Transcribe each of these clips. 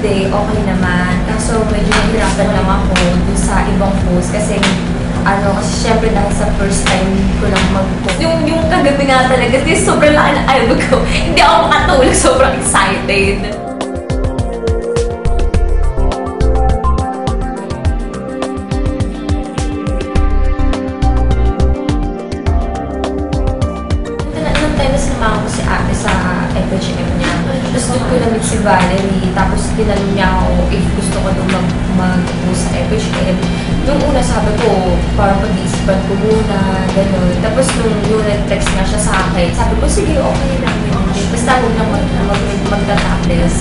day, okay naman. Kaso medyo nahirapan lang ako dun sa ibang post kasi kasi syempre dahil sa first time ko lang mag-post. Yung kagabi nga talaga, kasi sobrang laki na ayaw ko. Hindi ako makatulog, sobrang excited. Sinamahan ko si ate sa FHM niya. Tapos doon ko na-meet si Valerie. Tapos tinanong niya ako if gusto ko doon mag-post sa FHM. Nung una sabi ko, parang pag-iisipan ko muna, gano'n. Tapos nung nag-text nga siya sa akin, sabi ko, sige, okay lang. Basta huwag na magta-topless.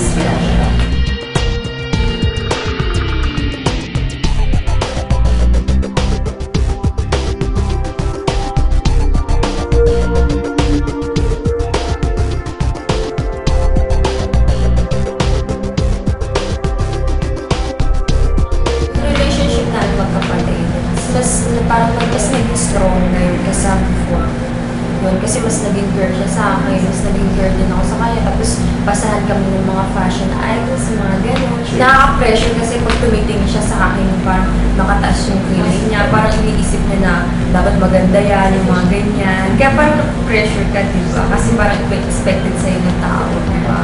Parang mas naging stronger kaysa before. Yun, kasi mas naging girl siya sa akin, mas naging girl din ako sa kanya. Tapos pasahan kami ng mga fashion items, mga gano'n. Nakaka-pressure kasi pag tumitingin siya sa akin, parang nakataas yung feeling niya. Parang iniisip niya na dapat maganda yan, yung mga ganyan. Kaya parang pressure ka, diba? Kasi parang expected sa'yo ng tao, diba?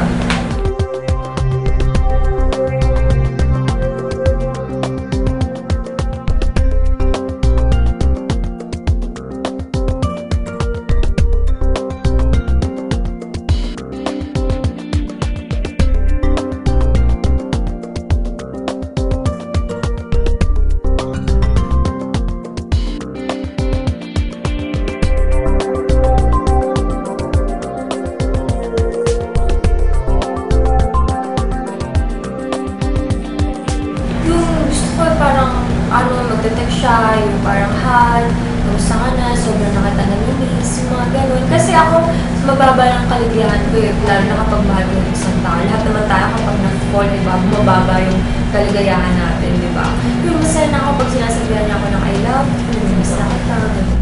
Magte-text siya, yung parang hi, kamusta ka na, sobrang nakita na miss, yung mga ganun. Kasi ako, mababa lang kaligayahan ko eh, lalo na kapag mahal ko ng isang tao. Lahat naman tayo kapag nag-fall, diba, mababa yung kaligayahan natin, diba? Yung masaya na ako pag sinasabihan niya ako ng I love you, miss na kita.